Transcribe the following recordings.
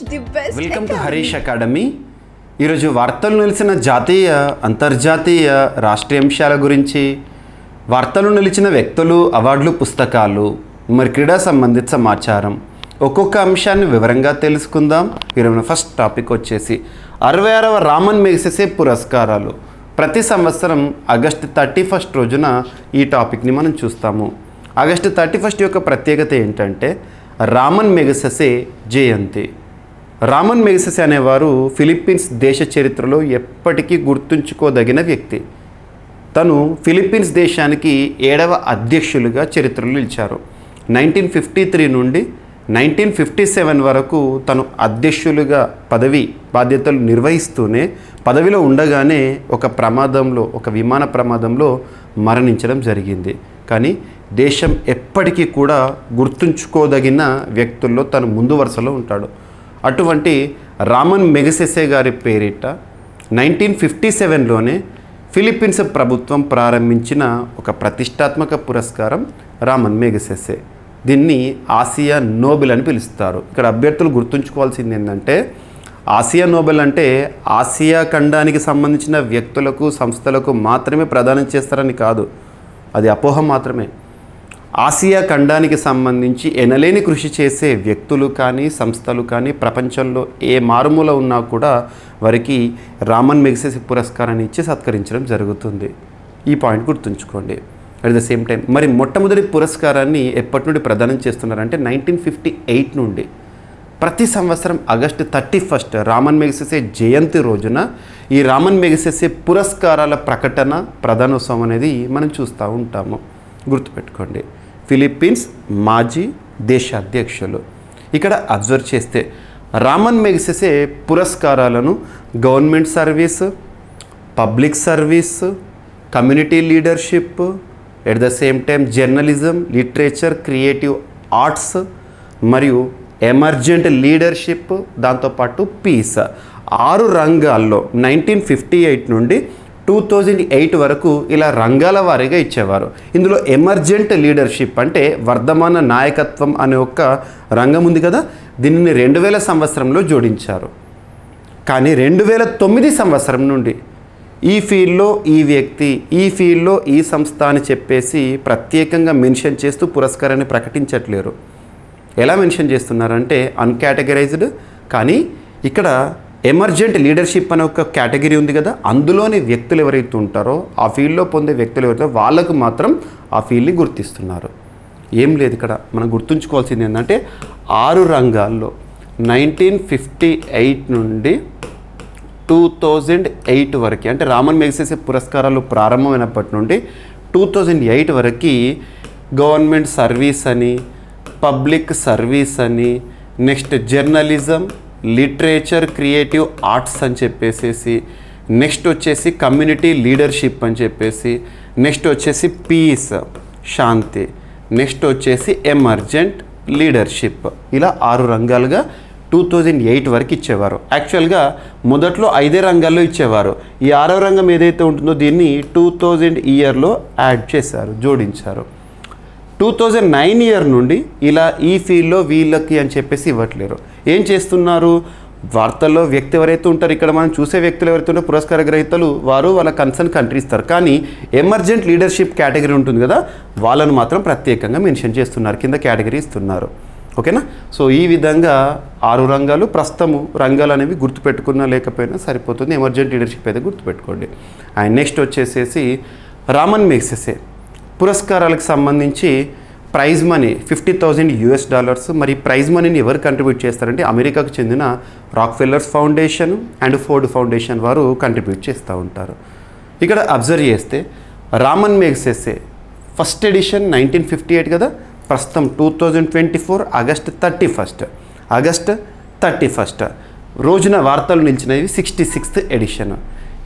the best. Welcome to Harish academy. ఈరోజు వార్తలు నిలిచిన జాతీయ అంతర్జాతీయ రాష్ట్రీయ అంశాల గురించి, వార్తలు నిలిచిన వ్యక్తులు, అవార్డులు, పుస్తకాలు, మరి క్రీడా సంబంధిత సమాచారం, ఒక్కొక్క అంశాన్ని వివరంగా తెలుసుకుందాం. ఈరోజు ఫస్ట్ టాపిక్ వచ్చేసి 66వ రామన్ మెగ్సెసే పురస్కారాలు. ప్రతి సంవత్సరం ఆగస్టు 31 రోజున ఈ టాపిక్ని మనం చూస్తాము. ఆగస్టు 31 యొక్క ప్రత్యేకత ఏంటంటే రామన్ మెగ్సెసే జయంతి. రామన్ మెగ్సెసే అనేవారు ఫిలిప్పీన్స్ దేశ చరిత్రలో ఎప్పటికీ గుర్తుంచుకోదగిన వ్యక్తి. తను ఫిలిప్పీన్స్ దేశానికి 7వ అధ్యక్షులుగా చరిత్రలో నిలిచారు. 1953 నుండి 1957 వరకు తను అధ్యక్షులుగా పదవి బాధ్యతలు నిర్వహిస్తూనే పదవిలో ఉండగానే ఒక విమాన ప్రమాదంలో మరణించడం జరిగింది. కానీ దేశం ఎప్పటికీ కూడా గుర్తుంచుకోదగిన వ్యక్తుల్లో తను ముందు వరుసలో ఉంటాడు. అటువంటి రామన్ మెగ్సెసే గారి పేరిట 1957లోనే ఫిలిప్పీన్స్ ప్రభుత్వం ప్రారంభించిన ఒక ప్రతిష్టాత్మక పురస్కారం రామన్ మెగ్సెసే. దీన్ని ఆసియా నోబెల్ అని పిలుస్తారు. ఇక్కడ అభ్యర్థులు గుర్తుంచుకోవాల్సింది ఏంటంటే ఆసియా నోబెల్ అంటే ఆసియా ఖండానికి సంబంధించిన వ్యక్తులకు, సంస్థలకు మాత్రమే ప్రదానం చేస్తారని కాదు. అది అపోహ మాత్రమే. ఆసియా ఖండానికి సంబంధించి ఎనలేని కృషి చేసే వ్యక్తులు కానీ, సంస్థలు కానీ ప్రపంచంలో ఏ మారుమూల ఉన్నా కూడా వారికి రామన్ మెగ్సెసే పురస్కారాన్ని ఇచ్చి సత్కరించడం జరుగుతుంది. ఈ పాయింట్ గుర్తుంచుకోండి. అట్ ద సేమ్ టైం మరి మొట్టమొదటి పురస్కారాన్ని ఎప్పటి నుండి ప్రదానం చేస్తున్నారంటే 1958 నుండి. ప్రతి సంవత్సరం ఆగస్టు 31 రామన్ మెగ్సెసే జయంతి రోజున ఈ రామన్ మెగ్సెసే పురస్కారాల ప్రకటన ప్రధానోత్సవం అనేది మనం చూస్తూ ఉంటాము. గుర్తుపెట్టుకోండి, ఫిలిప్పీన్స్ మాజీ దేశ అధ్యక్షులు. ఇక్కడ అబ్జర్వ్ చేస్తే రామన్ మెగ్సెసే పురస్కారాలను government service, public service, community leadership, at the same time journalism, literature, creative arts మరియు ఎమర్జెంట్ లీడర్షిప్, దాంతోపాటు పీస్, 6 రంగాల్లో 1958 నుండి 2008 వరకు ఇలా రంగాల వారీగా ఇచ్చేవారు. ఇందులో ఎమర్జెంట్ లీడర్షిప్ అంటే వర్ధమాన నాయకత్వం అనే ఒక రంగం ఉంది కదా, దీనిని 2000 సంవత్సరంలో జోడించారు. కానీ 2009 సంవత్సరం నుండి ఈ ఫీల్డ్లో ఈ వ్యక్తి, ఈ ఫీల్డ్లో ఈ సంస్థ అని చెప్పేసి ప్రత్యేకంగా మెన్షన్ చేస్తూ పురస్కారాన్ని ప్రకటించట్లేరు. ఎలా మెన్షన్ చేస్తున్నారంటే అన్కేటగరైజ్డ్. కానీ ఇక్కడ ఎమర్జెంట్ లీడర్షిప్ అనే ఒక కేటగిరీ ఉంది కదా, అందులోని వ్యక్తులు ఎవరైతే ఉంటారో, ఆ ఫీల్డ్లో పొందే వ్యక్తులు ఎవరైతే వాళ్ళకు మాత్రం ఆ ఫీల్డ్ని గుర్తిస్తున్నారు. ఏం లేదు, ఇక్కడ మనం గుర్తుంచుకోవాల్సింది ఏంటంటే 6 రంగాల్లో 1958 నుండి 2008 వరకు, అంటే రామన్ మెగ్సెసే పురస్కారాలు ప్రారంభమైనప్పటి నుండి 2008 వరకు గవర్నమెంట్ సర్వీస్ అని, పబ్లిక్ సర్వీస్ అని, next journalism, literature, creative arts అని చెప్పేసి, నెక్స్ట్ వచ్చేసి కమ్యూనిటీ లీడర్షిప్ అని చెప్పేసి, నెక్స్ట్ వచ్చేసి పీస్ శాంతి, నెక్స్ట్ వచ్చేసి ఎమర్జెంట్ లీడర్షిప్, ఇలా 6 రంగాలుగా 2008 వరకు ఇచ్చేవారు. యాక్చువల్గా మొదట్లో 5 రంగాల్లో ఇచ్చేవారు. ఈ 6వ రంగం ఏదైతే ఉంటుందో దీన్ని 2000 ఇయర్లో యాడ్ చేశారు, జోడించారు. 2009 ఇయర్ నుండి ఇలా ఈ ఫీల్డ్లో వీళ్ళకి అని చెప్పేసి ఇవ్వట్లేరు. ఏం చేస్తున్నారు, వార్తల్లో వ్యక్తి ఎవరైతే ఉంటారో, ఇక్కడ మనం చూసే వ్యక్తులు ఎవరైతే ఉంటారో పురస్కార గ్రహీతలు, వారు వాళ్ళ కన్సర్న్ కంట్రీ ఇస్తారు. కానీ ఎమర్జెంట్ లీడర్షిప్ కేటగిరీ ఉంటుంది కదా, వాళ్ళను మాత్రం ప్రత్యేకంగా మెన్షన్ చేస్తున్నారు, కింద కేటగిరీ ఇస్తున్నారు. ఓకేనా. సో ఈ విధంగా 6 రంగాలు, ప్రస్తుతము రంగాలు అనేవి గుర్తుపెట్టుకున్నా లేకపోయినా సరిపోతుంది. ఎమర్జెంట్ లీడర్షిప్ అయితే గుర్తుపెట్టుకోండి. అండ్ నెక్స్ట్ వచ్చేసేసి రామన్ మెగ్సెసే పురస్కారాలకు సంబంధించి ప్రైజ్ మనీ $50,000. మరి ప్రైజ్ మనీని ఎవరు కంట్రిబ్యూట్ చేస్తారంటే అమెరికాకు చెందిన రాక్ఫెల్లర్స్ ఫౌండేషన్ అండ్ ఫోర్డ్ ఫౌండేషన్ వారు కంట్రిబ్యూట్ చేస్తూ ఉంటారు. ఇక్కడ అబ్జర్వ్ చేస్తే రామన్ మెగ్సెసే ఫస్ట్ ఎడిషన్ 1958 కదా, ప్రస్తుతం 2024 ఆగస్టు 31 రోజున వార్తలు నిలిచినవి 66th ఎడిషన్.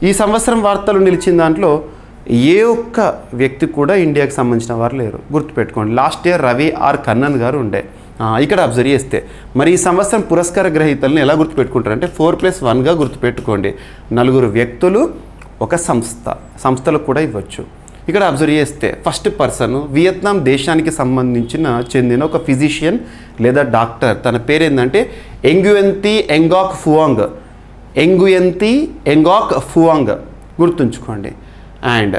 ఈ సంవత్సరం వార్తలు నిలిచిన దాంట్లో ఏ ఒక్క వ్యక్తి కూడా ఇండియాకి సంబంధించిన వారు లేరు. గుర్తుపెట్టుకోండి, last year Ravi R Kannan గారు ఉండే. ఇక్కడ అబ్జర్వ్ చేస్తే మరి ఈ సంవత్సరం పురస్కార గ్రహీతలను ఎలా గుర్తుపెట్టుకుంటారంటే 4+1గా గుర్తుపెట్టుకోండి. 4 వ్యక్తులు, ఒక సంస్థలకు కూడా ఇవ్వచ్చు. ఇక్కడ అబ్జర్వ్ చేస్తే ఫస్ట్ పర్సన్ వియత్నాం దేశానికి చెందిన ఒక ఫిజిషియన్ లేదా డాక్టర్. తన పేరు ఏంటంటే ఎంగుయంతి ఎంగాక్ ఫువాంగ్ గుర్తుంచుకోండి. అండ్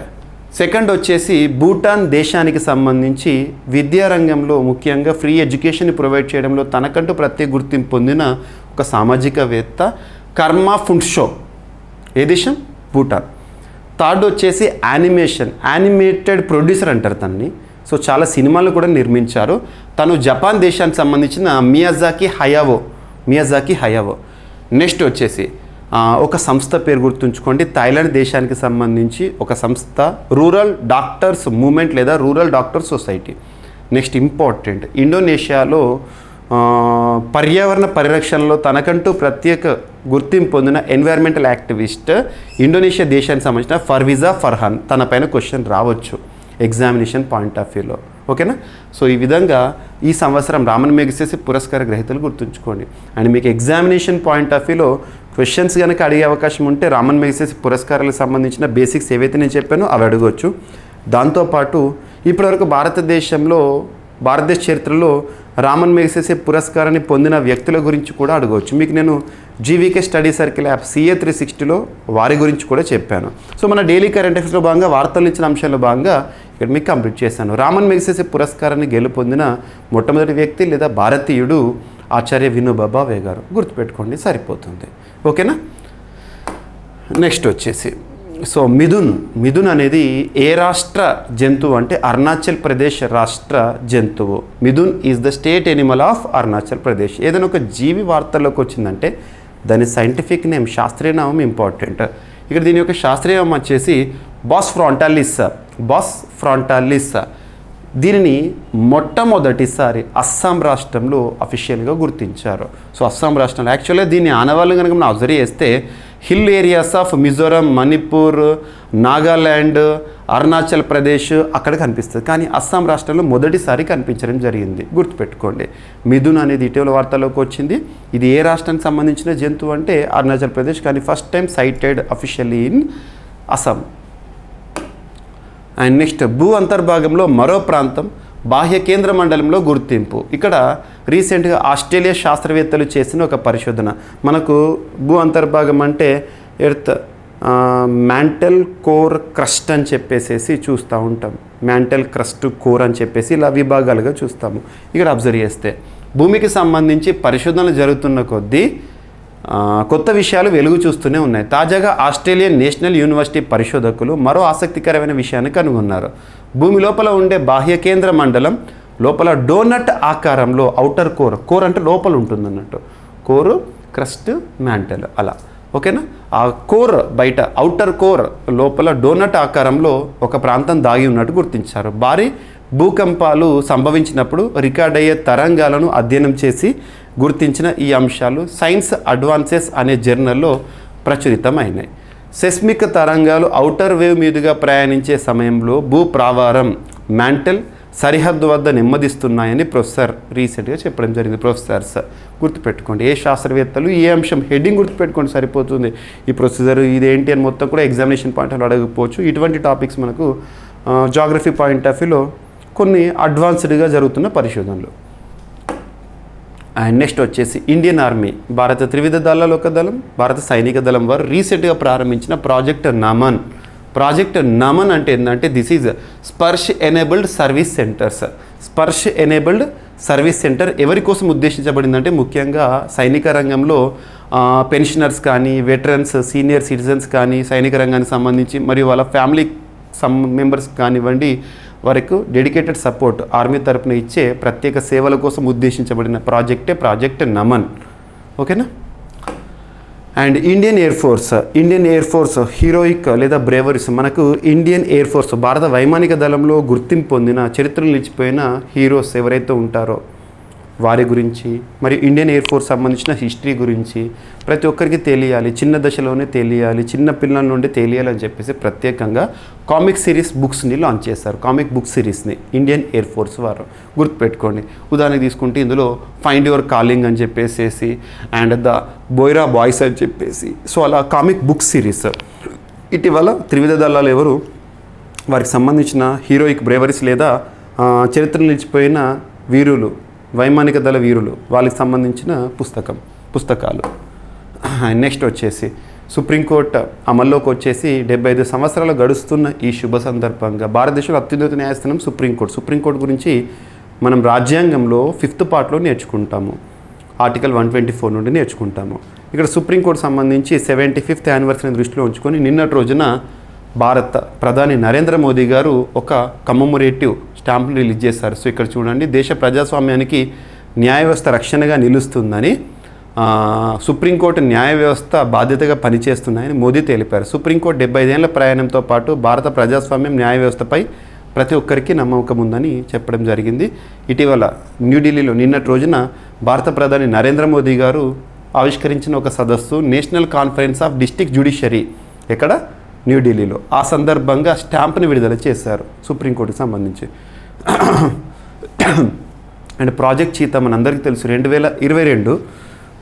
సెకండ్ వచ్చేసి భూటాన్ దేశానికి సంబంధించి విద్యారంగంలో ముఖ్యంగా ఫ్రీ ఎడ్యుకేషన్ ప్రొవైడ్ చేయడంలో తనకంటూ ప్రత్యేక గుర్తింపు పొందిన ఒక సామాజికవేత్త కర్మా ఫుండ్షో. ఏ దేశం? భూటాన్. థర్డ్ వచ్చేసి యానిమేటెడ్ ప్రొడ్యూసర్ అంటారు తనని. సో చాలా సినిమాలు కూడా నిర్మించారు. తను జపాన్ దేశానికి సంబంధించిన మియాజాకి హయావో. నెక్స్ట్ వచ్చేసి ఒక సంస్థ పేరు గుర్తుంచుకోండి. థాయిలాండ్ దేశానికి సంబంధించి ఒక సంస్థ రూరల్ డాక్టర్స్ మూవ్మెంట్ లేదా rural doctors society. Next important, ఇండోనేషియాలో పర్యావరణ పరిరక్షణలో తనకంటూ ప్రత్యేక గుర్తింపు పొందిన ఎన్వైర్మెంటల్ యాక్టివిస్ట్ ఇండోనేషియా దేశానికి సంబంధించిన ఫర్విజా ఫర్హాన్. తన పైన క్వశ్చన్ రావచ్చు ఎగ్జామినేషన్ పాయింట్ ఆఫ్ వ్యూలో. ఓకేనా? సో ఈ విధంగా ఈ సంవత్సరం రామన్ మెగసెసే పురస్కార గ్రహీతలు గుర్తుంచుకోండి. అండ్ మీకు ఎగ్జామినేషన్ పాయింట్ ఆఫ్ వ్యూలో క్వశ్చన్స్ కనుక అడిగే అవకాశం ఉంటే రామన్ మెగసెసే పురస్కారాలకు సంబంధించిన బేసిక్స్ ఏవైతే నేను చెప్పానో అవి అడగవచ్చు. దాంతోపాటు ఇప్పటివరకు భారతదేశ చరిత్రలో రామన్ మెగసెసే పురస్కారాన్ని పొందిన వ్యక్తుల గురించి కూడా అడగవచ్చు. మీకు నేను GVK study circle app CA 360లో వారి గురించి కూడా చెప్పాను. సో మన డైలీ కరెంట్ అఫైర్స్లో భాగంగా వార్తలు ఇచ్చిన అంశాల్లో భాగంగా ఇక్కడ మీకు కంప్లీట్ చేశాను. రామన్ మెగసెసే పురస్కారాన్ని గెలుపొందిన మొట్టమొదటి వ్యక్తి లేదా భారతీయుడు ఆచార్య వినోబా భావే గారు. గుర్తుపెట్టుకోండి, సరిపోతుంది. ఓకేనా? నెక్స్ట్ వచ్చేసి సో మిథున్ అనేది ఏ రాష్ట్ర జంతువు అంటే అరుణాచల్ ప్రదేశ్ రాష్ట్ర జంతువు. Mithun is the state Animal of Arunachal Pradesh. ఏదైనా ఒక జీవి వార్తల్లోకి వచ్చిందంటే దాని సైంటిఫిక్ నేమ్, శాస్త్రీయ నామం ఇంపార్టెంట్. ఇక్కడ దీని యొక్క శాస్త్రీయ నామం వచ్చేసి బాస్ ఫ్రాంటాలిస్. దీనిని మొట్టమొదటిసారి అస్సాం రాష్ట్రంలో అఫీషియల్గా గుర్తించారు. సో అస్సాం రాష్ట్రంలో యాక్చువల్గా దీన్ని ఆనవాళ్ళు కనుక మనం అబ్జర్వ్ చేస్తే hill areas of Mizoram, Manipur, Nagaland, Arunachal Pradesh అక్కడ కనిపిస్తుంది. కానీ అస్సాం రాష్ట్రంలో మొదటిసారి కనిపించడం జరిగింది. గుర్తుపెట్టుకోండి. మిథున్ అనేది ఇటీవల వార్తల్లోకి వచ్చింది. ఇది ఏ రాష్ట్రానికి సంబంధించిన జంతువు అంటే అరుణాచల్ ప్రదేశ్. కానీ first time sighted officially in Assam. And next భూ అంతర్భాగంలో మరో ప్రాంతం బాహ్య కేంద్ర మండలంలో గుర్తింపు. ఇక్కడ రీసెంట్గా ఆస్ట్రేలియా శాస్త్రవేత్తలు చేసిన ఒక పరిశోధన. మనకు భూ అంతర్భాగం అంటే ఎర్త్ మ్యాంటల్ కోర్ క్రస్ట్ అని చెప్పేసి చూస్తూ ఉంటాం. మ్యాంటల్ క్రస్ట్ కోర్ అని చెప్పేసి ఇలా విభాగాలుగా చూస్తాము. ఇక్కడ అబ్జర్వ్ చేస్తే భూమికి సంబంధించి పరిశోధనలు జరుగుతున్న కొద్దీ కొత్త విషయాలు వెలుగు చూస్తూనే ఉన్నాయి. తాజాగా ఆస్ట్రేలియన్ నేషనల్ యూనివర్సిటీ పరిశోధకులు మరో ఆసక్తికరమైన విషయాన్ని కనుగొన్నారు. భూమి లోపల ఉండే బాహ్య కేంద్ర మండలం లోపల డోనట్ ఆకారంలో ఔటర్ కోర్ అంటే లోపల ఉంటుంది అన్నట్టు. కోరు, క్రస్ట్, మ్యాంటల్ అలా. ఓకేనా? ఆ కోర్ బయట ఔటర్ కోర్ లోపల డోనట్ ఆకారంలో ఒక ప్రాంతం దాగి ఉన్నట్టు గుర్తించారు. భారీ భూకంపాలు సంభవించినప్పుడు రికార్డ్ అయ్యే తరంగాలను అధ్యయనం చేసి గుర్తించిన ఈ అంశాలు సైన్స్ అడ్వాన్సెస్ అనే జర్నల్లో ప్రచురితమైనాయి. సెస్మిక్ తరంగాలు ఔటర్ వేవ్ మీదుగా ప్రయాణించే సమయంలో భూ ప్రావారం మ్యాంటల్ సరిహద్దు వద్ద నెమ్మదిస్తున్నాయని ప్రొఫెసర్ రీసెంట్గా చెప్పడం జరిగింది. ప్రొఫెసర్స్ గుర్తుపెట్టుకోండి. ఏ శాస్త్రవేత్తలు ఏ అంశం హెడ్డింగ్ గుర్తుపెట్టుకోండి సరిపోతుంది. ఈ ప్రొసీజర్ ఇదేంటి అని మొత్తం కూడా ఎగ్జామినేషన్ పాయింట్ ఆఫ్ అడగకపోవచ్చు. ఇటువంటి టాపిక్స్ మనకు జాగ్రఫీ పాయింట్ ఆఫ్ వ్యూలో కొన్ని అడ్వాన్స్డ్గా జరుగుతున్న పరిశోధనలు. అండ్ నెక్స్ట్ వచ్చేసి ఇండియన్ ఆర్మీ, భారత త్రివిధ దళాల ఒక దళం, భారత సైనిక దళం వారు రీసెంట్గా ప్రారంభించిన ప్రాజెక్ట్ నమన్ అంటే ఏంటంటే this is Sparsh enabled service centres. Sparsh enabled service centre ఎవరి కోసం ఉద్దేశించబడిందంటే ముఖ్యంగా సైనిక రంగంలో పెన్షనర్స్ కానీ, వెటరన్స్, సీనియర్ సిటిజన్స్ కానీ, సైనిక రంగానికి సంబంధించి మరియు వాళ్ళ ఫ్యామిలీ మెంబర్స్ కానివ్వండి, వారికి డెడికేటెడ్ సపోర్ట్ ఆర్మీ తరపున ఇచ్చే ప్రత్యేక సేవల కోసం ఉద్దేశించబడిన ప్రాజెక్ట్ నమన్. ఓకేనా? And Indian air force heroic లేదా బ్రేవరీస్. మనకు ఇండియన్ ఎయిర్ ఫోర్స్ భారత వైమానిక దళంలో గుర్తింపు పొందిన చరిత్రలు నిలిచిపోయిన హీరోస్ ఎవరైతే ఉంటారో వారి గురించి మరియు ఇండియన్ ఎయిర్ ఫోర్స్ సంబంధించిన హిస్టరీ గురించి ప్రతి ఒక్కరికి తెలియాలి, చిన్న దశలోనే తెలియాలి, చిన్న పిల్లల నుండి తెలియాలని చెప్పేసి ప్రత్యేకంగా కామిక్ సిరీస్ బుక్స్ని లాంచ్ చేస్తారు. కామిక్ బుక్ సిరీస్ని ఇండియన్ ఎయిర్ ఫోర్స్ వారు. గుర్తుపెట్టుకోండి. ఉదాహరణకు తీసుకుంటే ఇందులో ఫైండ్ యువర్ కాలింగ్ అని చెప్పేసి అండ్ ద బోయ్రా బాయ్స్ అని చెప్పేసి సో అలా కామిక్ బుక్ సిరీస్. ఇటీవల త్రివిధ దళాలు ఎవరు వారికి సంబంధించిన హీరోయిక్ బ్రేవరీస్ లేదా చరిత్ర నిలిచిపోయిన వీరులు, వైమానిక దళ వీరులు వాళ్ళకి సంబంధించిన పుస్తకాలు. నెక్స్ట్ వచ్చేసి సుప్రీంకోర్టు అమల్లోకి వచ్చేసి 75 సంవత్సరాలు గడుస్తున్న ఈ శుభ సందర్భంగా భారతదేశంలో అత్యున్నత న్యాయస్థానం సుప్రీంకోర్టు గురించి మనం రాజ్యాంగంలో 5th పార్ట్లో నేర్చుకుంటాము. ఆర్టికల్ 124 నుండి నేర్చుకుంటాము. ఇక్కడ సుప్రీంకోర్టు సంబంధించి 75th యానివర్సరీని దృష్టిలో ఉంచుకొని నిన్నటి రోజున భారత ప్రధాని నరేంద్ర మోదీ గారు ఒక కమమోరేటివ్ స్టాంప్ని రిలీజ్ చేశారు. సో ఇక్కడ చూడండి, దేశ ప్రజాస్వామ్యానికి న్యాయ వ్యవస్థ రక్షణగా నిలుస్తుందని, సుప్రీంకోర్టు న్యాయ వ్యవస్థ బాధ్యతగా పనిచేస్తున్నాయని మోదీ తెలిపారు. సుప్రీంకోర్టు 75 ఏళ్ల ప్రయాణంతో పాటు భారత ప్రజాస్వామ్యం న్యాయ వ్యవస్థపై ప్రతి ఒక్కరికి నమ్మకం ఉందని చెప్పడం జరిగింది. ఇటీవల న్యూఢిల్లీలో నిన్నటి రోజున భారత ప్రధాని నరేంద్ర మోదీ గారు ఆవిష్కరించిన ఒక సదస్సు national conference of district judiciary, ఎక్కడ? న్యూఢిల్లీలో. ఆ సందర్భంగా స్టాంప్ని విడుదల చేశారు సుప్రీంకోర్టుకు సంబంధించి. అండ్ ప్రాజెక్ట్ చీతా మనందరికీ తెలుసు,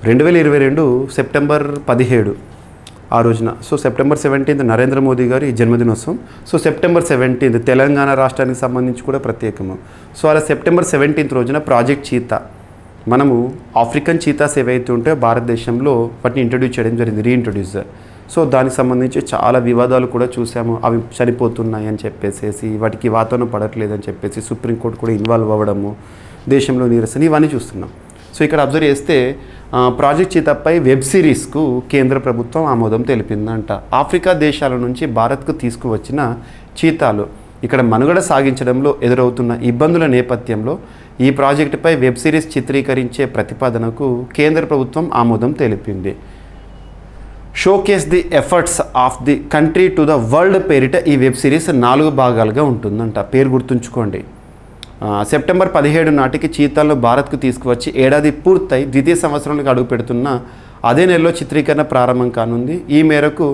2022 సెప్టెంబర్ 17 ఆ రోజున. సో సెప్టెంబర్ 17 నరేంద్ర మోదీ గారి జన్మదినోత్సవం. సో సెప్టెంబర్ 17 తెలంగాణ రాష్ట్రానికి సంబంధించి కూడా ప్రత్యేకము. సో అలా సెప్టెంబర్ 17 రోజున ప్రాజెక్ట్ చీతా, మనము ఆఫ్రికన్ చీతాస్ ఏవైతే ఉంటే భారతదేశంలో వాటిని ఇంట్రడ్యూస్ చేయడం జరిగింది, రీఇంట్రడ్యూస్. సో దానికి సంబంధించి చాలా వివాదాలు కూడా చూసాము. అవి చనిపోతున్నాయి అని చెప్పేసి, వాటికి వాతావరణం పడట్లేదని చెప్పేసి సుప్రీంకోర్టు కూడా ఇన్వాల్వ్ అవ్వడము, దేశంలో నిరసన, ఇవన్నీ చూస్తున్నాం. సో ఇక్కడ అబ్జర్వ్ చేస్తే ప్రాజెక్ట్ చీతాపై వెబ్ సిరీస్కు కేంద్ర ప్రభుత్వం ఆమోదం తెలిపిందంట. ఆఫ్రికా దేశాల నుంచి భారత్కు తీసుకువచ్చిన చీతాలు ఇక్కడ మనుగడ సాగించడంలో ఎదురవుతున్న ఇబ్బందుల నేపథ్యంలో ఈ ప్రాజెక్టుపై వెబ్ సిరీస్ చిత్రీకరించే ప్రతిపాదనకు కేంద్ర ప్రభుత్వం ఆమోదం తెలిపింది. Showcase the efforts of the country to the world పేరిట ఈ వెబ్ సిరీస్ 4 భాగాలుగా ఉంటుందంట. పేరు గుర్తుంచుకోండి. సెప్టెంబర్ 17 నాటికి చీతాలను భారత్కు తీసుకువచ్చి ఏడాది పూర్తయి ద్వితీయ సంవత్సరంలోకి అడుగు పెడుతున్న అదే నెలలో చిత్రీకరణ ప్రారంభం కానుంది. ఈ మేరకు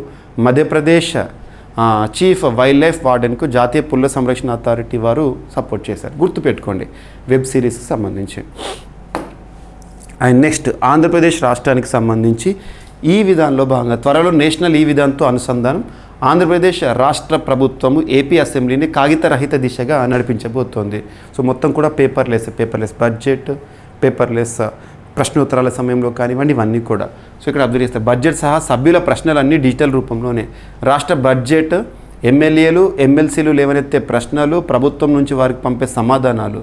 మధ్యప్రదేశ్ చీఫ్ వైల్డ్ లైఫ్ వార్డెన్కు జాతీయ పుల్ల సంరక్షణ అథారిటీ వారు సపోర్ట్ చేశారు. గుర్తుపెట్టుకోండి వెబ్ సిరీస్కి సంబంధించి. అండ్ నెక్స్ట్ ఆంధ్రప్రదేశ్ రాష్ట్రానికి సంబంధించి ఈ విధానంలో భాగంగా త్వరలో నేషనల్ ఈ విధానంతో అనుసంధానం ఆంధ్రప్రదేశ్ రాష్ట్ర ప్రభుత్వము ఏపీ అసెంబ్లీని కాగితరహిత దిశగా నడిపించబోతోంది. సో మొత్తం కూడా పేపర్లెస్ బడ్జెట్, పేపర్లెస్ ప్రశ్నోత్తరాల సమయంలో కానివ్వండి, ఇవన్నీ కూడా. సో ఇక్కడ అబ్జర్వ్ చేస్తే బడ్జెట్ సహా సభ్యుల ప్రశ్నలన్నీ డిజిటల్ రూపంలోనే. రాష్ట్ర బడ్జెట్, ఎమ్మెల్యేలు ఎమ్మెల్సీలు లేవనెత్తే ప్రశ్నలు, ప్రభుత్వం నుంచి వారికి పంపే సమాధానాలు,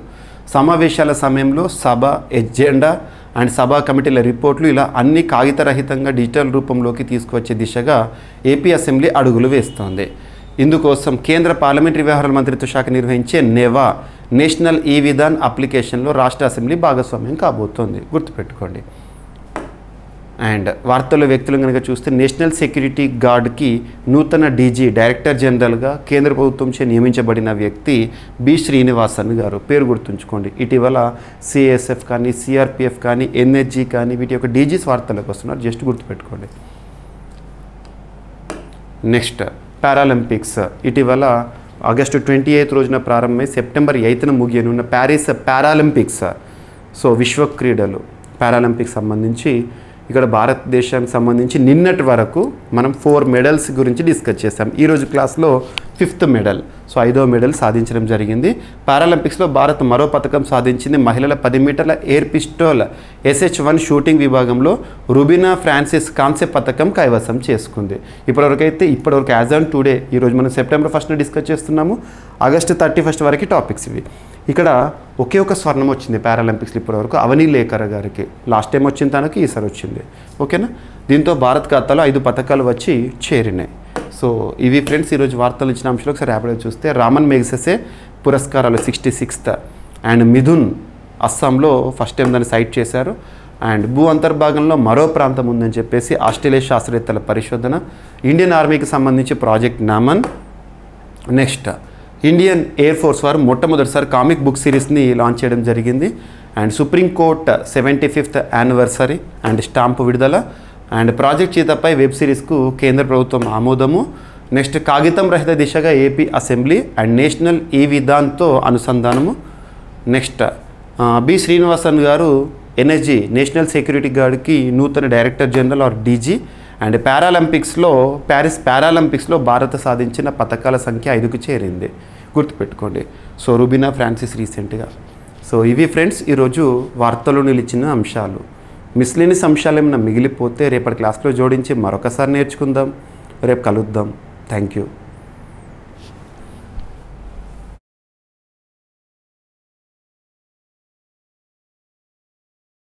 సమావేశాల సమయంలో సభ ఎజెండా అండ్ సభా కమిటీల రిపోర్ట్లు, ఇలా అన్ని కాగితరహితంగా డిజిటల్ రూపంలోకి తీసుకువచ్చే దిశగా ఏపీ అసెంబ్లీ అడుగులు వేస్తోంది. ఇందుకోసం కేంద్ర పార్లమెంటరీ వ్యవహారాల మంత్రిత్వ శాఖ నిర్వహించే నేవా నేషనల్ ఈ విధాన్ అప్లికేషన్లో రాష్ట్ర అసెంబ్లీ భాగస్వామ్యం కాబోతోంది. గుర్తుపెట్టుకోండి. అండ్ వార్తల్లో వ్యక్తులు కనుక చూస్తే నేషనల్ సెక్యూరిటీ గార్డ్కి నూతన డీజీ, డైరెక్టర్ జనరల్గా కేంద్ర ప్రభుత్వంచే నియమించబడిన వ్యక్తి బి శ్రీనివాసన్ గారు. పేరు గుర్తుంచుకోండి. ఇటీవల సిఎస్ఎఫ్ కానీ, సిఆర్పిఎఫ్ కానీ, ఎన్హెచ్జీ కానీ వీటి యొక్క డీజీస్ వార్తలకు వస్తున్నారు. జస్ట్ గుర్తుపెట్టుకోండి. Next Paralympics. ఇటీవల ఆగస్టు 28 రోజున ప్రారంభమై సెప్టెంబర్ 8న ముగియనున్న ప్యారిస్ పారాలింపిక్స్. సో విశ్వ క్రీడలు పారాలింపిక్స్ సంబంధించి ఇక్కడ భారతదేశానికి సంబంధించి నిన్నటి వరకు మనం 4 మెడల్స్ గురించి డిస్కస్ చేసాం. ఈరోజు క్లాస్లో 5th మెడల్, సో 5వ మెడల్ సాధించడం జరిగింది. పారాలింపిక్స్లో భారత్ మరో పథకం సాధించింది. మహిళల 10 మీటర్ల ఎయిర్ పిస్టల్ SH1 షూటింగ్ విభాగంలో రుబినా ఫ్రాన్సిస్ కాంస్య పథకం కైవసం చేసుకుంది. ఇప్పటివరకు యాజ్ ఆన్ టుడే, ఈరోజు మనం సెప్టెంబర్ 1న డిస్కస్ చేస్తున్నాము. ఆగస్టు 31 వరకు టాపిక్స్ ఇవి. ఇక్కడ ఒకే ఒక స్వర్ణం వచ్చింది పారాలింపిక్స్లో ఇప్పటివరకు, అవనీ లేఖర్ గారికి. లాస్ట్ టైం వచ్చిన తనకి ఈసారి వచ్చింది. ఓకేనా? దీంతో భారత్ ఖాతాలో 5 పథకాలు వచ్చి చేరినాయి. సో ఇవి ఫ్రెండ్స్ ఈరోజు వార్తలు ఇచ్చిన అంశాలు. ఒకసారి యాప్లో చూస్తే రామన్ మెగ్సెసే పురస్కారాలు 66th అండ్ మిథున్ అస్సాంలో ఫస్ట్ టైం దాన్ని సైట్ చేశారు. అండ్ భూ అంతర్భాగంలో మరో ప్రాంతం ఉందని చెప్పేసి ఆస్ట్రేలియా శాస్త్రవేత్తల పరిశోధన. ఇండియన్ ఆర్మీకి సంబంధించి project Naman. Next Indian air force వారు మొట్టమొదటిసారి కామిక్ బుక్ సిరీస్ని లాంచ్ చేయడం జరిగింది. And Supreme Court 75th anniversary and stamp విడుదల. అండ్ ప్రాజెక్ట్ చీతాపై వెబ్ సిరీస్కు కేంద్ర ప్రభుత్వం ఆమోదము. నెక్స్ట్ కాగితం రహిత దిశగా ఏపీ అసెంబ్లీ అండ్ నేషనల్ ఈ విధాన్తో అనుసంధానము. నెక్స్ట్ బి శ్రీనివాసన్ గారు ఎన్ఎస్జీ నేషనల్ సెక్యూరిటీ గార్డ్కి నూతన director general R DG. And Paris పారాలింపిక్స్లో భారత సాధించిన పథకాల సంఖ్య 5కు చేరింది, గుర్తుపెట్టుకోండి. సో రుబీనా ఫ్రాన్సిస్ రీసెంట్గా. సో ఇవి ఫ్రెండ్స్ ఈరోజు వార్తలు నిలిచిన అంశాలు. మిస్లేనియస్ అంశాలు ఏమైనా మిగిలిపోతే రేపటి క్లాస్లో జోడించి మరొకసారి నేర్చుకుందాం. రేపు కలుద్దాం. Thank you.